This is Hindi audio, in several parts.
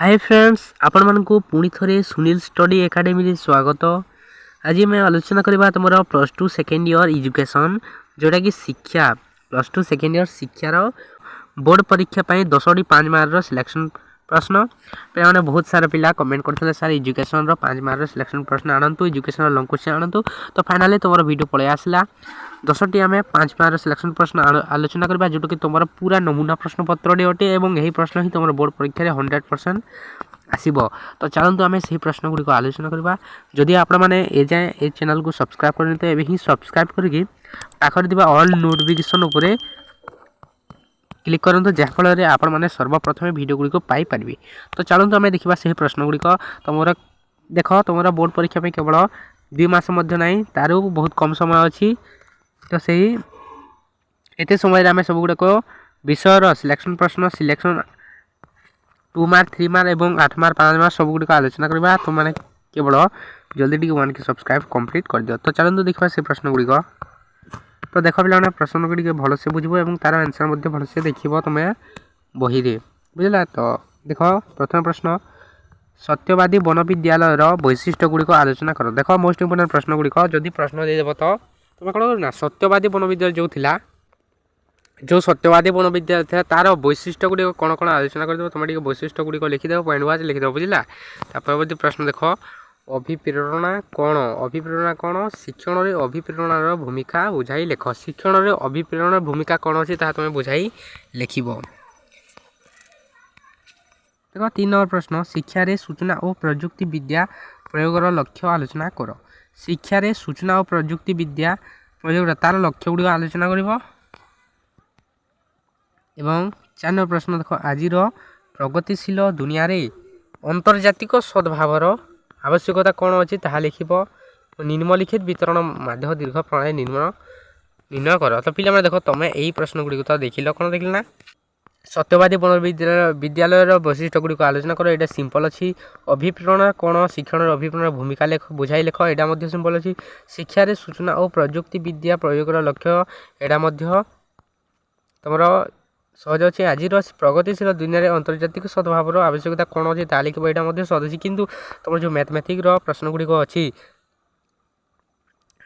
हाय फ्रेंड्स, आपण मानकु पुणी थरे सुनील स्टडी एकेडमी रे स्वागत। आज मैं आलोचना करबा तुमरा +2 सेकेंड ईयर एजुकेशन जोटा कि शिक्षा +2 सेकेंड ईयर शिक्षार बोर्ड परीक्षा पई 10टी 5 मार्क रो सिलेक्शन प्रश्न पे माने बहुत सारा पिला कमेंट करथले सर एजुकेशन रो 5 मार्क रो सिलेक्शन प्रश्न आनंतु एजुकेशन लॉन्ग क्वेश्चन आनंतु। तो फाइनली तुमरा वीडियो पळे आसला 10टी आमे 5 मार्क रो सिलेक्शन प्रश्न आलोचना करबा जोटा कि तुमरा पूरा नमूना प्रश्न पत्र डी अटे एवं एही प्रश्न ही तुमरा बोर्ड परीक्षा रे 100% आसीबो। तो चलंतु आमे सही प्रश्न गुडी को आलोचना करबा। जदि आपण माने ए जाय ए चैनल को सब्सक्राइब करनी तो एबे ही सब्सक्राइब करके पाखर दिबा ऑल नोटिफिकेशन ऊपर क्लिक करंतु जे फल रे आपण माने सर्वप्रथम वीडियो गुडी को पाई परबी। तो चलंतु आमे देखिबा सही प्रश्न गुडी को। तुमरा देखो तुमरा बोर्ड परीक्षा पे केवल 2 मास मध्य नाही तारो बहुत कम समय अछि। तो सही एते समय रे आमे सब गुडी को विषय रो सिलेक्शन प्रश्न सिलेक्शन 2 मार्क 3 मार्क एवं 8 मार्क 5 मार्क सब गुडी को आलोचना करबा। तो माने केवल जल्दी टी 1 के सब्सक्राइब कंप्लीट कर दियो। तो चलंतु देखबा से प्रश्न गुडी को। तो देखो पिला प्रश्न गुडी के भलो से बुझबो एवं तार आंसर मध्ये भलो से देखिबो तमे बही रे बुझला। तो देखो प्रथम प्रश्न सत्यवादी वन विद्यालय रो वैशिष्ट्य गुडी को आलोचना करो। देखो मोस्ट इंपोर्टेंट प्रश्न गुडी को जदी प्रश्न दे देबो तो तमे कोन ना सत्यवादी वन विद्यालय जो थिला जो सत्यवादी वन विद्यालय था तार वैशिष्ट्य गुडी कोन कोन आलोचना कर देबो। तमे टिके वैशिष्ट्य गुडी को लिखि देबो पॉइंट वाइज लिखि देबो बुझला। तापर प्रश्न देखो अभिप्रेरणा कौन शिक्षण रे अभिप्रेरणार भूमिका बुझाई लेख। शिक्षण रे अभिप्रेरणार भूमिका कौन अछि ता तुम बुझाई लिखिबो। देखो 3 नंबर प्रश्न शिक्षा रे सूचना और प्रयुक्ति विद्या प्रयोगर लक्ष्य आलोचना करो। शिक्षा रे सूचना और प्रयुक्ति विद्या प्रयोग तार लक्ष्य गुडी आलोचना करिवो। एवं 4 नंबर प्रश्न देखो आजिर प्रगतिशील दुनिया रे अंतर्जातिक सद्भावर आवश्यकता कौन अच्छी ताहा लिखिबो। निम्नलिखित वितरण माध्य दीर्घ प्रणाली निर्णय कर। तो पिला देखो तुम यही प्रश्न गुडी तो देखिल कौन देखिल ना सत्यवादी वन विद्यालय वैशिष्ट्य गुडी को आलोचना करो। एटा सिंपल अच्छी अभिप्रेरणा कौन शिक्षण अभिप्रेरणा भूमिका लेख बुझाई लेख एटा मध्य सिंपल अच्छी। शिक्षा रे सूचना और प्रयुक्ति विद्या प्रयोगर लक्ष्य एटा मध्य तुमर सहज अच्छे। आज प्रगतिशील दुनिया रे अंतर्जातिक सद्भावर आवश्यकता कौन अच्छी ता लिखिबो एटा मध्य सहज अछि। किंतु तुम जो मैथमेटिक रो प्रश्न गुडी को अछि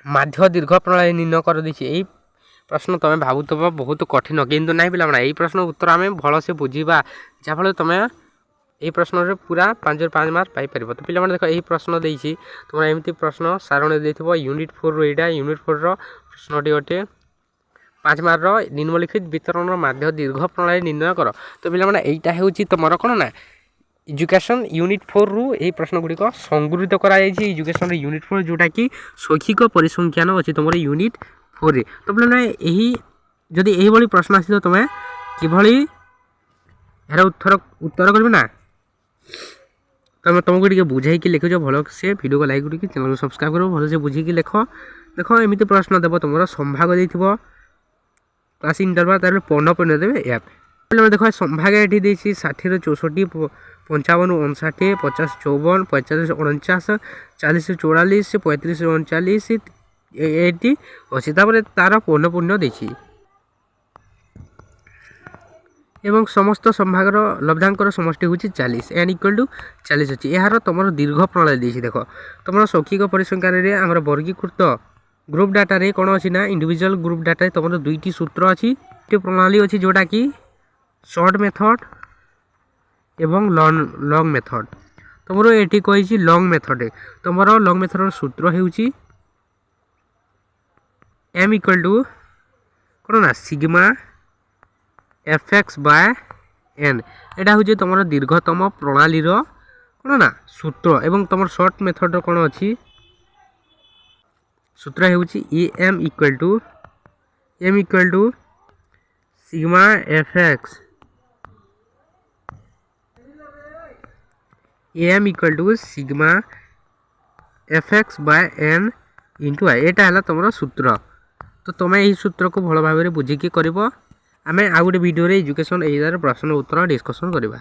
माध्य दीर्घ प्रणाली निर्णय कर दिछि एई प्रश्न तुम भाबुतबो बहुत कठिन किंतु नाही पिला एई प्रश्न उत्तर आमे भलो से बुझिबा जा फल तुम एई प्रश्न रे पूरा 5 मार्क पाई परबो। तो पिला देखो एई प्रश्न देछि तुम एमिति प्रश्न सारणी देथिबो यूनिट 4 रो एटा यूनिट 4 रो प्रश्नटी अटे 5 मार्क रो निम्नलिखित वितरण माध्य दीर्घ प्रणाली निर्णय कर। तो पिला एटा हेउछि तमर कोन ना एजुकेशन यूनिट 4 रु ए प्रश्न गुडी को संग्रहित करा जाय छी एजुकेशन यूनिट 4 जोटा कि शैक्षिक परिसंख्यान अछि तमर यूनिट 4 रे। तो पिला एही जदी एही बली प्रश्न आसी तो तमे कि भली एरा उत्तर करबे ना तमे तुमको टिके बुझाई कि लिखो जो भलो से वीडियो को लाइक करी कि चैनल को सब्सक्राइब करो भलो से बुझी कि लिखो। देखो एमिति प्रश्न देबो तमरो संभाग देथिबो क्लास इंटरवल तार 15 पॉइंट देबे या पे देखो संभाग एठी देछि 60 रो 64 55 59 50 54 45 49 40 44 35 39 80 अछि तापर तार पूर्ण देछि एवं समस्त संभाग रो लब्धांकर समष्टि होछि 40 n = 40 अछि। एहार तमरो दीर्घ प्रणाली देछि देखो तमरो शैक्षिक परिसंख्यान रे हमर वर्गीकृत ग्रुप डाटा रे कोन अछि ना इंडिविजुअल ग्रुप डाटा रे तमरो दुईटी सूत्र अछि टी प्रणाली अछि जोटा कि शॉर्ट मेथड एवं लॉन्ग मेथड। तमरो एठी कहिछि लॉन्ग मेथड तमरो लॉन्ग मेथड रो सूत्र हेउछि m = कोन ना सिग्मा fx/n एटा होछि तमरो दीर्घतम प्रणाली रो कोन ना सूत्र एवं तमरो शॉर्ट मेथड रो कोन अछि सूत्र हेउछि m = sigma fx m = sigma fx/n * i एटा हला तमरो सूत्र। तो तमे एही सूत्र को भलो भाबरे बुझी के करबो। आमे आ गुटे वीडियो रे एजुकेशन एइदार प्रश्न उत्तर डिस्कशन करबा।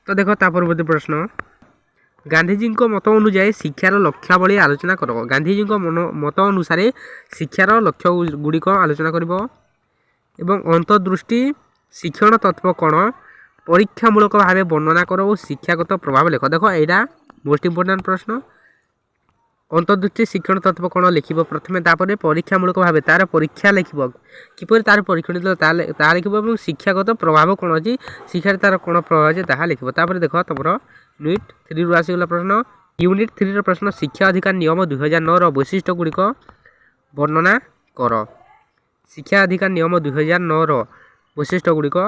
तो देखो ता परवर्ती प्रश्न गांधीजी को मत अनुसार शिक्षार लक्ष्यावली आलोचना करो। गांधीजी को मत अनुसार शिक्षार लक्ष्य गुडी को आलोचना करबो एवं अंतर्दृष्टि शिक्षण तत्व कौन ପରୀକ୍ଷାମୂଳକ ଭାବେ ବର୍ଣ୍ଣନା କର ଓ ଶିକ୍ଷାଗତ ପ୍ରଭାବ ଲେଖ। ଦେଖ ଏଇଟା ମୋଷ୍ଟ ଇମ୍ପୋର୍ଟାଣ୍ଟ ପ୍ରଶ୍ନ। ଅନ୍ତର୍ଦୃଷ୍ଟି ଶିକ୍ଷଣ ତତ୍ତ୍ୱ କ'ଣ ଲେଖିବ ପ୍ରଥମେ, ତାପରେ ପରୀକ୍ଷାମୂଳକ ଭାବେ ତାର ପରୀକ୍ଷା ଲେଖିବ, କିପରି ତାର ପରୀକ୍ଷଣ ତାହା ଲେଖିବ ଏବଂ ଶିକ୍ଷାଗତ ପ୍ରଭାବ କ'ଣ ଅଛି, ଶିକ୍ଷାରେ ତାର କ'ଣ ପ୍ରଭାବ ଅଛି ତାହା ଲେଖିବ। ତାପରେ ଦେଖ ତମର ୟୁନିଟ୍ 3ରୁ ଆସିଗଲା ପ୍ରଶ୍ନ। ୟୁନିଟ୍ 3ର ପ୍ରଶ୍ନ ଶିକ୍ଷା ଅଧିକାର ନିୟମ 2009ର ବୈଶିଷ୍ଟ୍ୟ ଗୁଡ଼ିକ ବର୍ଣ୍ଣନା କର। ଶିକ୍ଷା ଅଧିକାର ନିୟମ 2009ର ବୈଶିଷ୍ଟ୍ୟ ଗୁଡ଼ିକ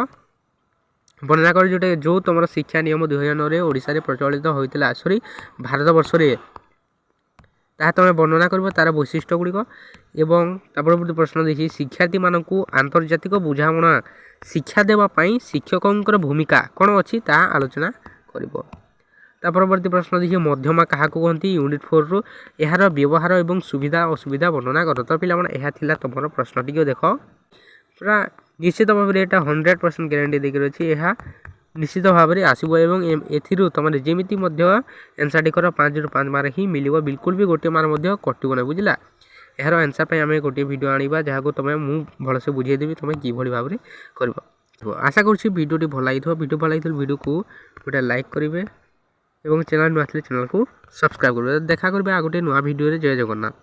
ବର୍ଣ୍ଣନା କର, ଯେଉଁ ତମର ଶିକ୍ଷା ନିୟମ 2009ରେ ଓଡ଼ିଶାରେ ପ୍ରଚଳିତ ହୋଇଥିଲା, ଭାରତ ବର୍ଷରେ, ତାହା ତୁମେ ବର୍ଣ୍ଣନା କରିବ ତାର ବୈଶିଷ୍ଟ୍ୟ ଗୁଡ଼ିକ। ଏବଂ ତା ପରବର୍ତ୍ତୀ ପ୍ରଶ୍ନ ଦେଇଛି ଶିକ୍ଷାର୍ଥୀମାନଙ୍କୁ ଆନ୍ତର୍ଜାତିକ ବୁଝାମଣା ଶିକ୍ଷା ଦେବା ପାଇଁ ଶିକ୍ଷକଙ୍କର ଭୂମିକା କ'ଣ ଅଛି ତାହା ଆଲୋଚନା କରିବ। ତା ପରବର୍ତ୍ତୀ ପ୍ରଶ୍ନ ଦେଇଛି ମଧ୍ୟମା କାହାକୁ କୁହନ୍ତି, ୟୁନିଟ୍ 4ରୁ ଏହାର ବ୍ୟବହାର ଏବଂ ସୁବିଧା ଅସୁବିଧା ବର୍ଣ୍ଣନା କର। ତ ପିଲାମାନେ ଏହା ଥିଲା ତମର ପ୍ରଶ୍ନଟିକୁ ଦେଖ ପୁରା ନିଶ୍ଚିତ ଭାବରେ ଏଇଟା 100% ଗ୍ୟାରେଣ୍ଟି ଦେଇକି ଅଛି, ଏହା ନିଶ୍ଚିତ ଭାବରେ ଆସିବ ଏବଂ ଏଥିରୁ ତୁମେ ଯେମିତି ମଧ୍ୟ ଆନ୍ସର୍ଟି କର 5ରୁ 5 ମାର୍କ ହିଁ ମିଳିବ, ବିଲକୁଲ ବି ଗୋଟିଏ ମାର୍କ ମଧ୍ୟ କଟିବ ନାହିଁ, ବୁଝିଲା। ଏହାର ଆନ୍ସର୍ ପାଇଁ ଆମେ ଗୋଟିଏ ଭିଡ଼ିଓ ଆଣିବା, ଯାହାକୁ ମୁଁ ଭଲସେ ବୁଝେଇଦେବି ତୁମେ କିଭଳି ଭାବରେ କରିବ। ଆଶା କରୁଛି ଭିଡ଼ିଓଟି ଭଲ ଲାଗିଥିବ। ଭିଡ଼ିଓ ଭଲ ଲାଗିଥିଲେ ଭିଡ଼ିଓକୁ ଗୋଟେ ଲାଇକ୍ କରିବେ ଏବଂ ଚ୍ୟାନେଲ୍ ନୂଆ ଆସିଲେ ଚ୍ୟାନେଲ୍କୁ ସବସ୍କ୍ରାଇବ୍ କରିବେ। ଦେଖା କରିବେ ଆଉ ଗୋଟେ ନୂଆ ଭିଡ଼ିଓରେ। ଜୟ ଜଗନ୍ନାଥ।